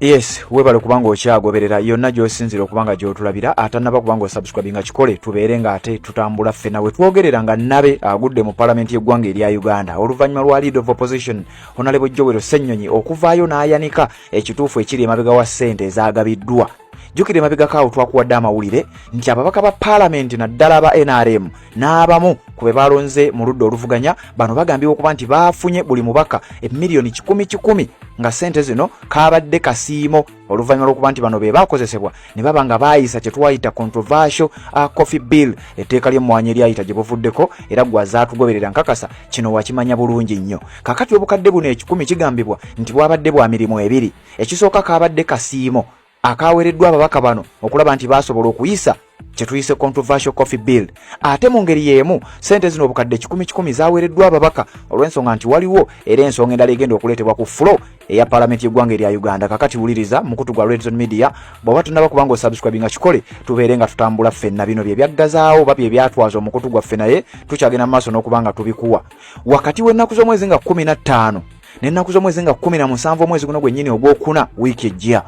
Yes, webale kubanga okyagoberera yonna gy'osinzira okubanga gy'otulabira atannaba kubanga osubscribinga kikole tubeere nga ate tutambula ffenna we twogerera nga nabe agudde mu palamenti y'eggwanga erya Uganda oluvannyuma lwa Leader of Opposition Honorable Joel Ssenyonyi okuvaayo n'ayanika ekituufu ekiri emabega wa ssente ezaagabiddwa. Jukira emabega kaawo twakuwadde amawulire nti ababaka ba palamenti naddala aba NRM n'abamu ku be balonze mu ludda oluvuganya bano bagambye okuba nti baafunye buli mubaka emiliyoni 10 nga ssente zino kaabadde kasiimo oluvannyuma lw'okuba nti bano be baakozesebwa ne baba nga baayisa kye twayita controversial coffee bill etteeka ly'emmwanyi eryayita gye buvuddeko era gwazaatugoberera nkakasa kino wakimanya bulungi nnyo. Kakati obukadde buno 10 kigambibwa nti bwabadde bwa mirimu ebiri. Ekisooka kaabadde kasiimo akawereddwa ababaka bano okulaba nti baasobola okuyisa kye tuyise controversial coffee bill. Ate mu ngeri y'emu ssente zino obukadde 10 zawereddwa ababaka olw'ensonga nti waliwo era ensonga endala egenda okuleetebwa ku flow eya palamenti y'eggwanga erya Uganda. Kakati wuliriza mukutu gwa Red Zone Media bw'oba tunnaba kubanga osubscribinga kikole tubeere nga tutambula ffenna bino bye byaggazaawo oba bye byatwaza omukutu gwaffe naye tukyagenda mu maaso n'okubanga tubikuwa. Wakati w'ennaku z'omwezi nga 15 n'ennaku z'omwezi nga 17 omwezi guno gwennyini ogwokuna wiiki ejja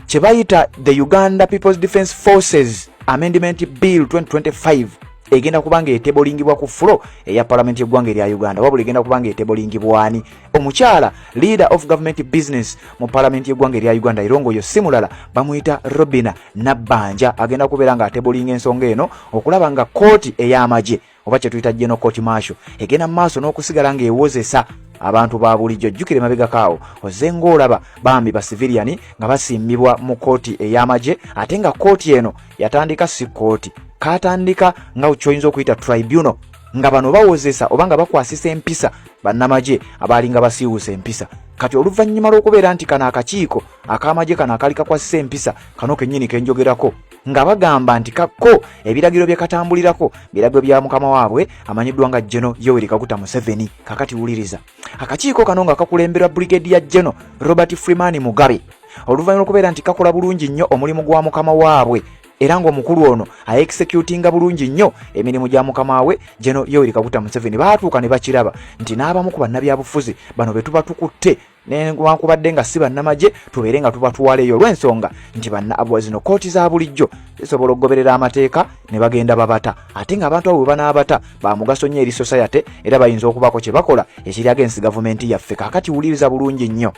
kye bayita the Uganda People's Defence Forces Amendment Bill 2025 egenda kubanga etebolingibwa ku flow eya palamenti y'eggwanga erya Uganda. Wabula egenda kubanga etebolingibwa ani? Omukyala leader of government business mu palamenti y'eggwanga erya Uganda erongoyo si mulala bamuyita Robina Nabbanja agenda kubeera nga atebolinga ensonga eno okulaba nga kooti ey'amagye oba kye tuyita General Court Martial egenda mu maaso n'okusigala ng'ewozesa abantu ba bulijjo. Jjukira emabega kaawo ozenga olaba bambi ba civilian nga basimbibwa mu kooti ey'amagye ate nga kooti eno yatandika si kooti katandika nga kyoyinza okuyita tribunal nga bano bawozesa oba nga bakwasisa empisa bannamagye abaalinga basiiwusa empisa. Kati oluvannyuma lw'okubeera nti kano akakiiko ak'amagye kano akali kakwasisa empisa kano kennyini kenjogerako nga bagamba nti kakko ebiragiro bye katambulirako biragiro bya mukama waabwe amanyiddwa nga General Yoweri Kaguta Museveni. Kakati wuliriza akakiiko kano nga kakulemberwa Brigadier General Robert Freeman Mugabe oluvannyuma lw'okubeera nti kakola bulungi nnyo omulimu gwa mukama waabwe era ng'omukulu ono aexecutinga bulungi nnyo emirimu gya mukama we General Yoweri Kaguta Museveni. Baatuuka ne bakiraba nti n'abamu ku bannabyabufuzi bano be tuba tukutte newankubadde nga si bannamagye tubeere nga tuba tuwaleeyo olw'ensonga nti zino kooti za bulijjo zisobola okugoberera amateeka ne bagenda babata ate ng'abantu abo bwe banaabata ba mugaso nnyo eri society era bayinza okubako kye bakola ekiri against gavumenti yaffe. Kakati wuliriza bulungi nnyo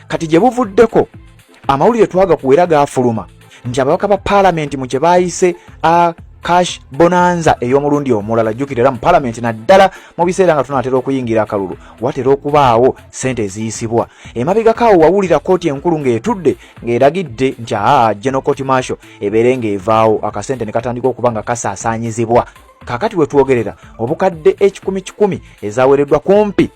kati gye buvuddeko amawulire twagakuwera gaafuluma nti ababaka ba palamenti mu kye baayise cash bonanza ey'omulundi omulala. Jjukirira mu palamenti naddala mu biseera nga tunatera okuyingira akalulu watera okubaawo ssente eziyisibwa. Emabega kaawo wawulira kooti enkulu ng'etudde ng'eragidde nti General Court Martial ebeere ng'evaawo akasente ne katandika okuba nga kasaasaanyizibwa. Kakati we twogerera obukadde 10 ezawereddwa kumpi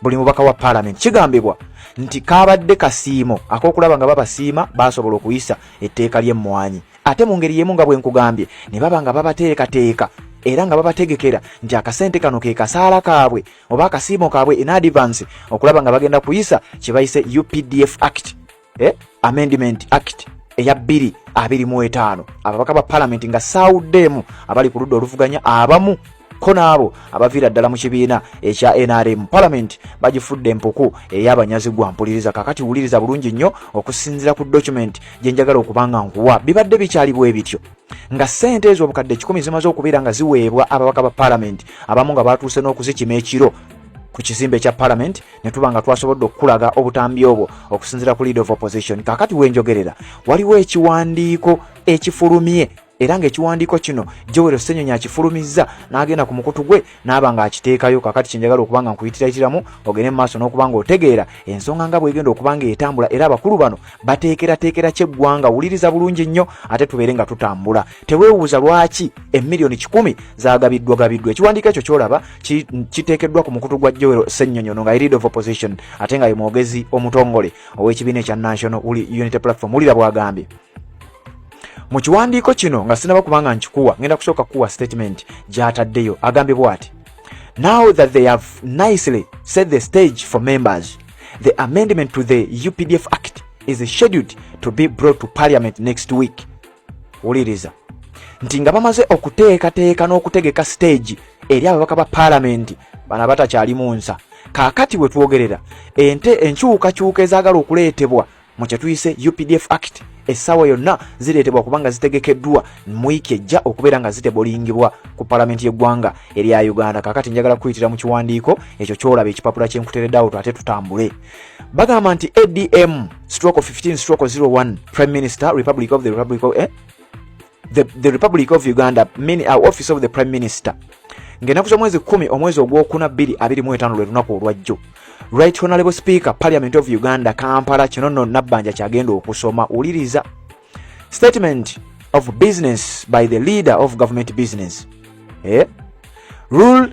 buli mubaka wa palamenti kigambibwa nti kaabadde kasiimo ak'okulaba nga babasiima baasobola okuyisa etteeka ly'emmwanyi. Ate mu ngeri y'emu nga bwe nkugambye ne baba nga babateekateeka era nga babategekera nti akasente kano ke kasaala kaabwe oba akasiimo kaabwe in advance okulaba nga bagenda kuyisa kye bayise UPDF Act Amendment Act eya 2025. Ababaka ba palamenti nga saawuddeemu abali ku ludda oluvuganya abamu ko naabo abaviira ddala mu kibiina ekya NRM palamenti bagifudde empuku ey'abanyazi gwa mpuliriza. Kakati wuliriza bulungi nnyo okusinziira ku document gye njagala okubanga nkuwa bibadde bikyali bwe bityo nga ssente ezo obukadde 10 zimaze okubeera nga ziweebwa ababaka ba palamenti abamu nga baatuuse n'okuzikima ekiro ku kizimbe kya palamenti ne tuba nga twasobodde okulaga obutambi obwo okusinziira ku Leader of Opposition. Kakati wenjogerera waliwo ekiwandiiko ekifulumye era ng'ekiwandiiko kino Joel Ssenyonyi akifulumizza n'agenda ku mukutu gwe n'aba nga akiteekayo. Kakati kyenjagala okuba nga nkuyitiratiramu ogende mu maaso n'okuba nga otegeera ensonga nga bw'egenda okuba nga etambula era abakulu bano bateekerateekera ky'eggwanga. Wuliriza bulungi nnyo ate tubeere nga tutambula. Teweewuuza lwaki emiliyoni 10 zaagabiddwa. Ekiwandiiko ekyo ky'olaba kiteekeddwa ku mukutu gwa Joel Ssenyonyi ono nga Leader of Opposition ate nga ye mwogezi omutongole ow'ekibiina ekya National Unity Platform. Wulira bw'agambye mu kiwandiiko kino nga sinaba kubanga nkikuwa ngenda kusooka kuwa statement gy'ataddeyo. Agambye bw'ati: Now that they have nicely set the stage for members, the amendment to the UPDF Act is scheduled to be brought to Parliament next week. Wuliriza nti nga bamaze okuteekateeka n'okutegeka stage eri ababaka ba palamenti bana batakyali mu nsa. Kaakati we twogerera enkyukakyuka ezaagala okuleetebwa mu kyetuyise UPDF Act essaawa yonna zireetebwa kubanga zitegekeddwa mu wiiki ejja okubeera nga zitebolingibwa ku palamenti y'eggwanga erya Uganda. Kakati njagala kuyitira mu kiwandiiko ekyo kyolaba ekipapula kye nkuteeredde ate tutambule. Bagamba nti ADM /15/01 Prime Minister Republic of the Republic of Uganda Office of the Prime Minister ng'ennaku z'omwezi 10 omwezi ogwokuna 2025 lwe lunaku olwajjo. Right Honorable Speaker Parliament of Uganda Kampala kino nno Nabbanja kyagenda okusoma. Uliriza. Statement of business by the leader of government business. Rule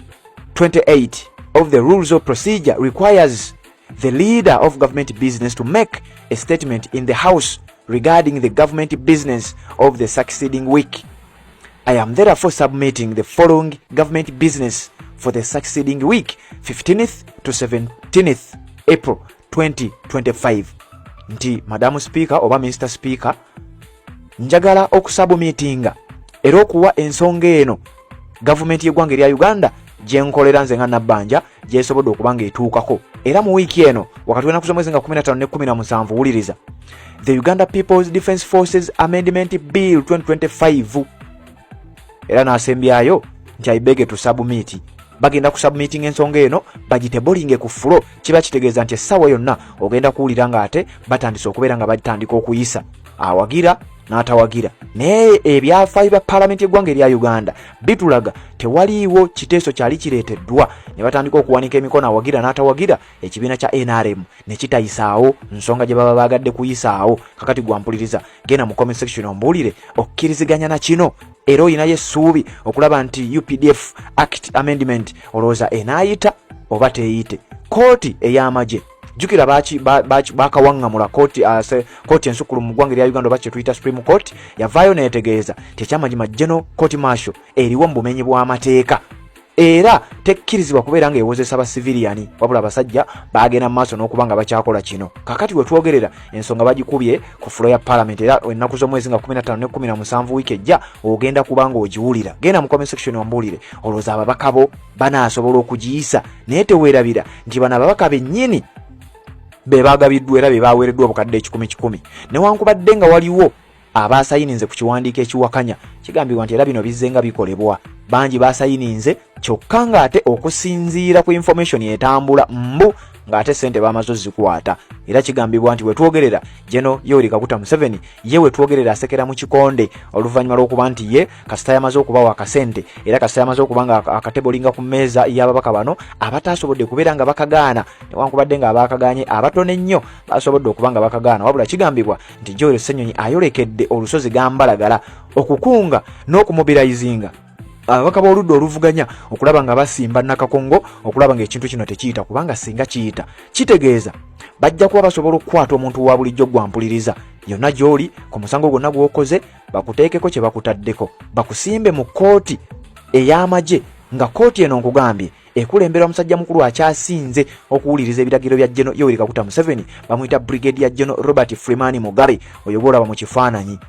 28 of the rules of procedure requires the leader of government business to make a statement in the House regarding the government business of the succeeding week. I am therefore submitting the following government business for the succeeding week, 15th to 17th April 2025. Nti Madam Speaker oba Mr. Speaker, njagala okusabumitinga era okuwa ensonga eno government y'eggwanga erya Uganda gye nkolera nze nga Nabbanja gyesobodde okubanga etuukako era mu wiiki eno wakati w'ennaku z'omwezi nga 15 ne 17. Wuliriza. The Uganda People's Defence Forces Amendment Bill 2025 era n'asembyayo nti ayibege tu submit. Bagenda ku submitting ensonga eno bagitebolinge ku fulo. Kiba kitegeeza nti essaawa yonna ogenda kuwulira nga ate batandise okubeera nga batandika okuyisa awagira n'atawagira. Naye ebyafaayo bya palamenti y'eggwanga erya Uganda bitulaga tewaliiwo kiteeso kyali kireeteddwa ne batandika okuwanika emikono awagira n'atawagira. Ekibiina kya NRM ne kitayisaawo nsonga gye baba baagadde kuyisaawo. Kakati gwampuliriza, genda mu comment section ombuulire okkiriziganya na kino era oyinayo essuubi okulaba nti UPDF Act Amendment olowooza enaayita oba teeyite. Kooti ey'amagye jukira bakawangamula kooti ensukulu mu ggwanga erya Uganda oba kye tuyita Supreme Court yavaayo neetegeeza tekyamagima General Court Martial eriwo mu bumenyi bw'amateeka era tekkirizibwa kubeera nga ewozesa ba civilian wabula abasajja baagenda mu maaso n'okuba nga bakyakola kino. Kakati we twogerera ensonga bagikubye ku fulo ya parliament era ennaku z'omwezi nga 15 ne 17 wiiki ejja ogenda kuba nga ogiwulira. Genda mu comment section ombuulire olowooza ababaka bo banaasobola okugiyisa naye teweerabira nti bano ababaka bennyini be baagabiddwa era be baaweereddwa obukadde 10,000 newankubadde nga waliwo abaasayininze ku kiwandiiko ekiwakanya kigambibwa nti era bino bizzenga bikolebwa. Bangi baasayininze kyokka ng'ate okusinziira ku information etambula mbu ng'ate ssente baamaze ozikwata. Era kigambibwa nti wetwogerera General Yoweri Kaguta Museveni ye wetwogerera asekera mu kikonde oluvannyuma lw'okuba nti ye kasita yamaze okubawa akasente era kasita yamaze okuba nga akatebolinga ku mmeeza y'ababaka bano abataasobodde kubeera nga bakagaana newankubadde nga abaakagaanye abatono ennyo baasobodde okuba nga bakagaana. Wabula kigambibwa nti Joel Ssenyonyi ayolekedde olusozi Gambalagala okukunga n'okumubilizinga ababaka b'oludda oluvuganya okulaba nga basimba Nakakongo okulaba nga ekintu kino tekiyita kubanga singa kiyita kitegeeza bajja kuba basobola okukwata omuntu wa bulijjo gwampuliriza yonna gy'oli ku musango gwonna gw'okoze bakuteekeko kye bakutaddeko bakusimbe mu kooti ey'amagye nga kooti eno nkugambye ekulembera omusajja mukulu akyasinze okuwuliriza ebiragiro bya General Yoweri Kaguta Museveni bamuyita Brigadier General Robert Freeman Mugabe oyo gw'olaba mu kifaananyi.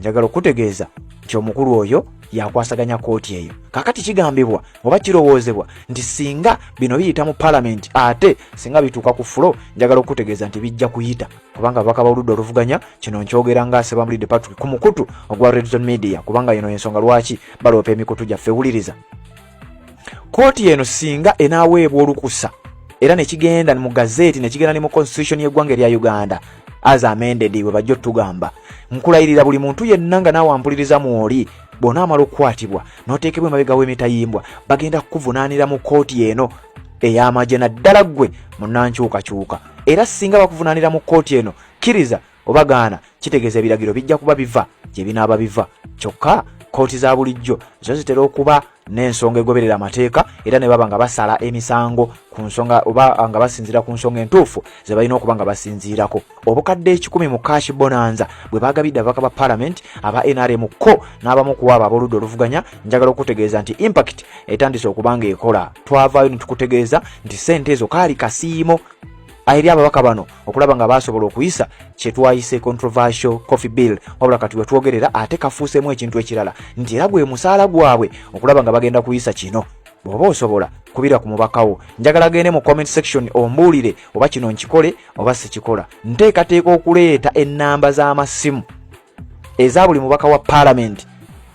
Njagala okutegeeza nti omukulu oyo yakwasaganya kooti eyo. Kakati kigambibwa oba kirowoozebwa nti singa bino biyita mu parliament ate singa bituuka ku fulo njagala okutegeeza nti bijja kuyita kubanga ababaka b'oludda oluvuganya kino nkyogera nga Sebamulidde Patrick ku mukutu ogwa Red Zone Media kubanga yino ensonga lwaki baloopa emikutu gyaffe. Wuliriza. Kooti eno singa enaaweebwa olukusa era ne kigenda mu gazeti ne kigenda ne mu constitution y'eggwanga erya Uganda as amended bwe bajja tugamba nkulayirira buli muntu yenna nga naawe ampuliriza mwoli bona amala okukwatibwa n'oteekebwa emabega w'emitayimbwa bagenda kukuvunaanira mu kooti eno ey'amagye naddala ggwe munnankyukakyuka. Era singa bakuvunaanira mu kooti eno kkiriza obagaana kitegeeza ebiragiro bijja kuba biva gye binaaba biva. Kyokka kooti za bulijjo zo zitera okuba n'ensonga egoberera amateeka era ne baba nga basala emisango ku nsonga oba nga basinziira ku nsonga entuufu ze balina okuba nga basinziirako. Obukadde 10 mu cash bonanza bwe baagabidde ababaka ba parliament aba NRM ko n'abamu ku abo ab'oludda oluvuganya njagala okutegeeza nti impact etandise okuba nga ekola. Twavaayo ne tukutegeeza nti ssente ezo kaali kasiimo eri ababaka bano okulaba nga basobola okuyisa kye twayise controversial coffee bill wabula kati we twogerera ate kafuuseemu ekintu ekirala nti era gwe musaala gwabwe okulaba nga bagenda kuyisa kino. bw'oba osobola kubira ku mubakawo njagala gende mu comment section ombuulire oba kino nkikole oba sikikola. Nteekateeka okuleeta ennamba z'amasimu eza buli mubaka wa parliament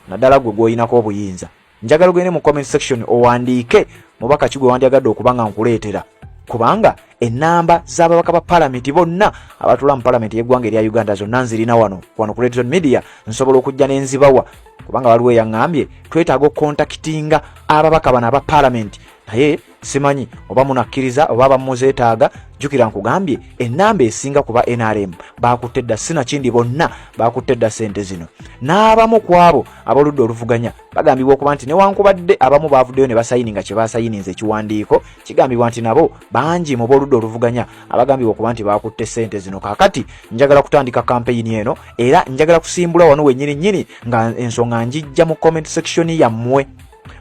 naddala gwe gw'oyinako obuyinza. Njagala ogende mu comment section owandiike mubaka ki gwe wandyagadde okuba nga nkuleetera, kubanga ennamba z'ababaka ba parliament bonna abatula mu parliament y'eggwanga erya Uganda zonna nzirina wano ku Red Zone Media, nsobola okujja n'enzibawa kubanga waliwo eyaŋŋambye twetaaga okontakitinga ababaka bano aba parliament, naye simanyi oba munakkiriza oba abamuzeetaaga. Jjukira nkugambye ennamba esinga kuba NRM baakutte dda sinakindi bonna baakutte dda ssente zino. N'abamu ku abo ab'oludda oluvuganya bagambibwa okuba nti newankubadde abamu baavuddeyo ne basayininga kye baasayininze ekiwandiiko, kigambibwa nti nabo bangi mu b'oludda oluvuganya abagambibwa okuba nti baakutte ssente zino. Kaakati njagala kutandika kampeyini eno era njagala kusimbula wano wennyini nga ensonga njijja mu comment section yammwe.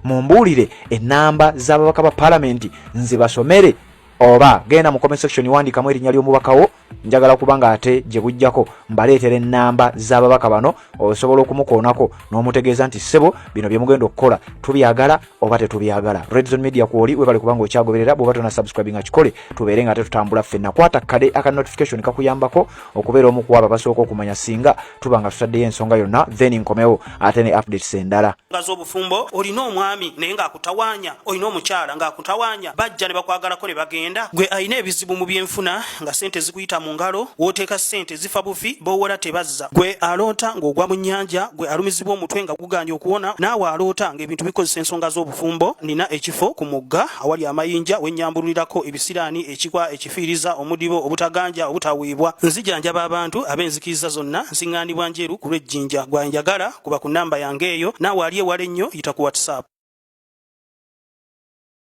Mumbuulire ennamba z'ababaka ba parliament nzibasomere, oba genda mu comment section wandikamu erinnya ly'omubakawo. Njagala kubanga ate gye bujjako mbaleetera ennamba z'ababaka bano osobola okumukoonako n'omutegeeza nti ssebo bino bye mugenda okukola tubyagala oba tetubyagala. Red Zone Media kwoli webale kubanga okyagoberera, bw'oba tona subscribe nga kikole tubeere nga tetutambula ffenna. Kwata kade aka notification kakuyambako okubeera omu ku abo abasooka okumanya singa tuba nga tutaddeyo ensonga yonna, then nkomewo ate ne updates endala. Ngaz'obufumbo olina omwami naye ng'akutawaanya, olina omukyala ng'akutawaanya, bajja ne bakwagalako ne bagenda. Gwe alina ebizibu mu byenfuna nga ssente zikuyita mu ngalo, wooteeka ssente zifa bufi b'owola tebazza. Gwe aloota ng'ogwa mu nnyanja, gwe alumizibwa omutwe nga guganye okuwona, naawe aloota ng'ebintu bikozesa ensonga z'obufumbo. Nina ekifo ku mugga awali amayinja wennyambulirako ebisiraani, ekikwa, ekifiiriza, omudibo, obutaganja, obutaweebwa. Nzijanjaba abantu ab'enzikiriza zonna, nsiŋŋaanibwa njeru ku lw'ejjinja. Gwanjagala kuba ku nnamba yange eyo, naawe ali ewala ennyo yita ku WhatsApp.